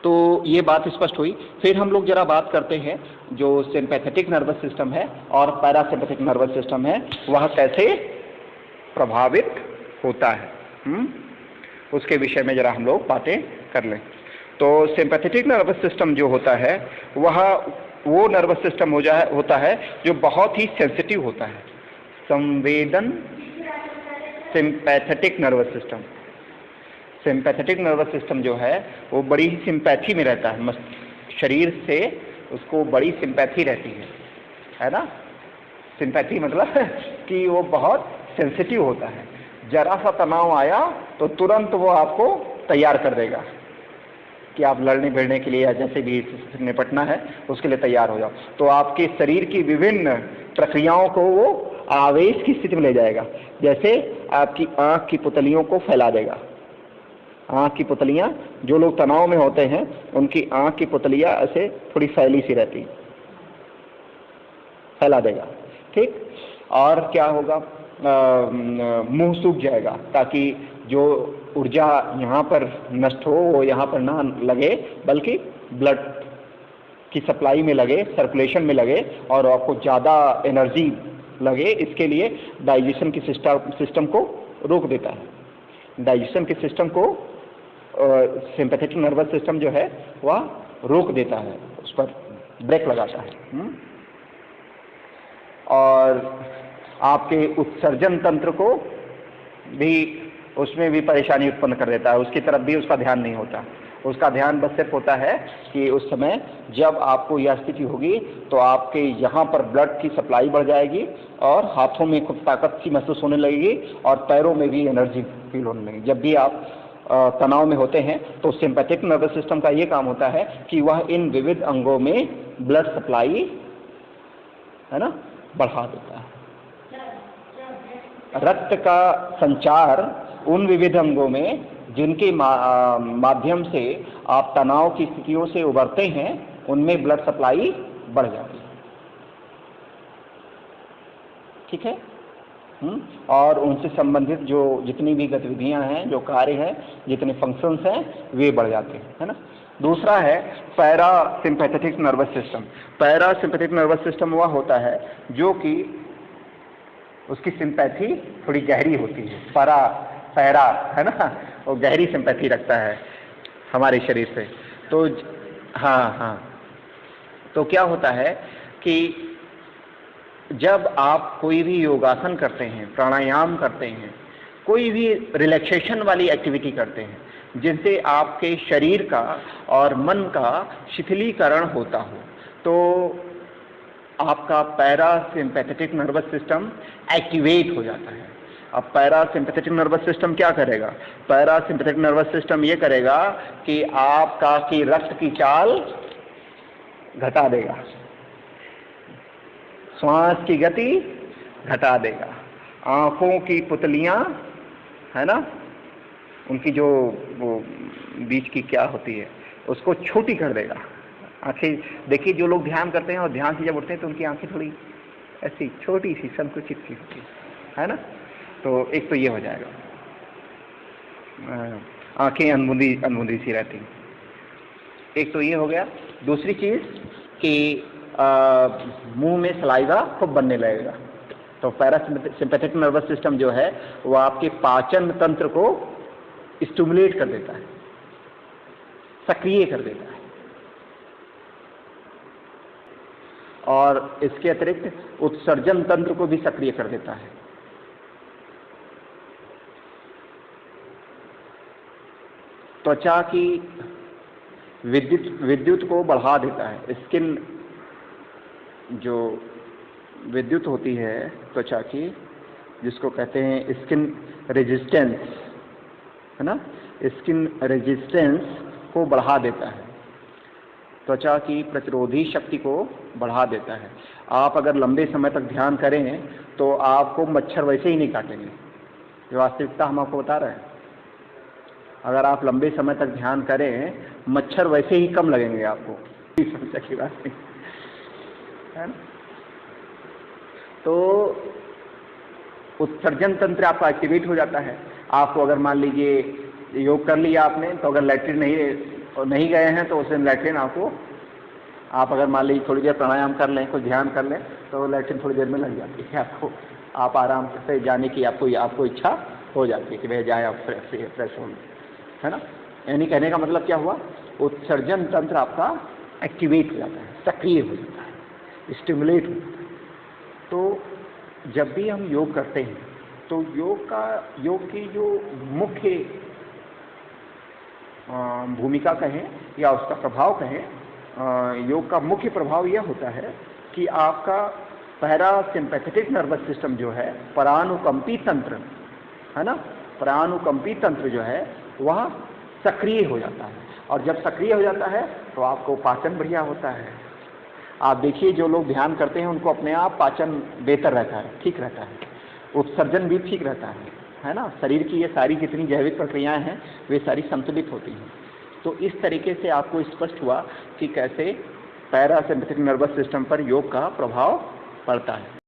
तो ये बात स्पष्ट हुई। फिर हम लोग जरा बात करते हैं जो सिंपैथेटिक नर्वस सिस्टम है और पैरासिम्पैथेटिक नर्वस सिस्टम है वह कैसे प्रभावित होता है। उसके विषय में जरा हम लोग बातें कर लें। तो सिंपैथेटिक नर्वस सिस्टम जो होता है वह वो नर्वस सिस्टम होता है जो बहुत ही सेंसिटिव होता है। संवेदन sympathetic nervous system, sympathetic nervous system जो है वो बड़ी ही सिंपैथी में रहता है, शरीर से उसको बड़ी सिंपैथी रहती है ना। सिंपैथी मतलब कि वो बहुत सेंसिटिव होता है। जरा सा तनाव आया तो तुरंत वो आपको तैयार कर देगा कि आप लड़ने भिड़ने के लिए या जैसे भी निपटना है उसके लिए तैयार हो जाओ। तो आपके शरीर की विभिन्न प्रक्रियाओं को वो आवेश की स्थिति में ले जाएगा। जैसे आपकी आंख की पुतलियों को फैला देगा। आंख की पुतलियां, जो लोग तनाव में होते हैं उनकी आंख की पुतलियां ऐसे थोड़ी फैली सी रहती, फैला देगा, ठीक। और क्या होगा, मुंह सूख जाएगा ताकि जो ऊर्जा यहाँ पर नष्ट हो वो यहाँ पर ना लगे बल्कि ब्लड की सप्लाई में लगे, सर्कुलेशन में लगे और आपको ज़्यादा एनर्जी लगे। इसके लिए डाइजेशन की सिस्टम को रोक देता है। डाइजेशन के सिस्टम को सिंपैथेटिक नर्वस सिस्टम जो है वह रोक देता है, उस पर ब्रेक लगाता है। और आपके उत्सर्जन तंत्र को भी, उसमें भी परेशानी उत्पन्न कर देता है। उसकी तरफ भी उसका ध्यान नहीं होता। उसका ध्यान बस सिर्फ होता है कि उस समय जब आपको यह स्थिति होगी तो आपके यहाँ पर ब्लड की सप्लाई बढ़ जाएगी और हाथों में खूब ताकत सी महसूस होने लगेगी और पैरों में भी एनर्जी फील होने लगेगी। जब भी आप तनाव में होते हैं तो सिंपैथेटिक नर्वस सिस्टम का ये काम होता है कि वह इन विविध अंगों में ब्लड सप्लाई, है ना, बढ़ा देता है। रक्त का संचार उन विविध अंगों में जिनके माध्यम से आप तनाव की स्थितियों से उबरते हैं उनमें ब्लड सप्लाई बढ़ जाती है, ठीक है। और उनसे संबंधित जो जितनी भी गतिविधियां हैं, जो कार्य हैं, जितने फंक्शंस हैं वे बढ़ जाते हैं, है ना। दूसरा है parasympathetic nervous system. Parasympathetic nervous system वह होता है जो कि उसकी सिंपैथी थोड़ी गहरी होती है। पैरा है ना, वो गहरी सिंपैथी रखता है हमारे शरीर से। तो हाँ, तो क्या होता है कि जब आप कोई भी योगासन करते हैं, प्राणायाम करते हैं, कोई भी रिलैक्सेशन वाली एक्टिविटी करते हैं जिनसे आपके शरीर का और मन का शिथिलीकरण होता हो, तो आपका पैरासिम्पैथेटिक नर्वस सिस्टम एक्टिवेट हो जाता है। अब पैरासिम्पैथेटिक नर्वस सिस्टम क्या करेगा? पैरासिम्पैथेटिक नर्वस सिस्टम ये करेगा कि आपका की रक्त की चाल घटा देगा, श्वास की गति घटा देगा, आंखों की पुतलियां, है ना, उनकी जो वो बीच की क्या होती है उसको छोटी कर देगा। आंखें देखिए, जो लोग ध्यान करते हैं और ध्यान से जब उठते हैं तो उनकी आंखें थोड़ी ऐसी छोटी सी संकुचित सी होती है ना। तो एक तो ये हो जाएगा, आंखें अनमुंदी सी रहती हैं। एक तो ये हो गया। दूसरी चीज कि मुंह में सलाइवा खूब बनने लगेगा। तो पैरासिम्पैथेटिक नर्वस सिस्टम जो है वो आपके पाचन तंत्र को स्टिमुलेट कर देता है, सक्रिय कर देता है। और इसके अतिरिक्त उत्सर्जन तंत्र को भी सक्रिय कर देता है। त्वचा की विद्युत को बढ़ा देता है। स्किन जो विद्युत होती है त्वचा की, जिसको कहते हैं स्किन रेजिस्टेंस, है ना, स्किन रेजिस्टेंस को बढ़ा देता है। त्वचा की प्रतिरोधी शक्ति को बढ़ा देता है। आप अगर लंबे समय तक ध्यान करें तो आपको मच्छर वैसे ही नहीं काटेंगे। ये वास्तविकता हम आपको बता रहे हैं। अगर आप लंबे समय तक ध्यान करें, मच्छर वैसे ही कम लगेंगे आपको। समस्या की बात नहीं है ना। तो उत्सर्जन तंत्र आपका एक्टिवेट हो जाता है। आपको अगर मान लीजिए योग कर लिया आपने, तो अगर लैट्रिन नहीं और नहीं गए हैं तो उसे लैट्रिन आपको, आप अगर मान लीजिए थोड़ी देर प्राणायाम कर लें, कुछ ध्यान कर लें, तो लैट्रिन थोड़ी देर में लग जाती है आपको, आप आराम से जाने की आपको इच्छा हो जाती है कि भाई जाए आप फ्रेश हो, है ना। यानी कहने का मतलब क्या हुआ, उत्सर्जन तंत्र आपका एक्टिवेट हो जाता है, सक्रिय हो जाता है, स्टिमुलेट हो जाता है। तो जब भी हम योग करते हैं तो योग की जो मुख्य भूमिका कहें या उसका प्रभाव कहें, योग का मुख्य प्रभाव यह होता है कि आपका पैरासिम्पैथेटिक नर्वस सिस्टम जो है, परानुकंपी तंत्र, है ना, परानुकंपी तंत्र जो है वह सक्रिय हो जाता है। और जब सक्रिय हो जाता है तो आपको पाचन बढ़िया होता है। आप देखिए जो लोग ध्यान करते हैं उनको अपने आप पाचन बेहतर रहता है, ठीक रहता है, उत्सर्जन भी ठीक रहता है ना। शरीर की ये सारी जितनी जैविक प्रक्रियाएं हैं वे सारी संतुलित होती हैं। तो इस तरीके से आपको स्पष्ट हुआ कि कैसे पैरासिम्पैथेटिक नर्वस सिस्टम पर योग का प्रभाव पड़ता है।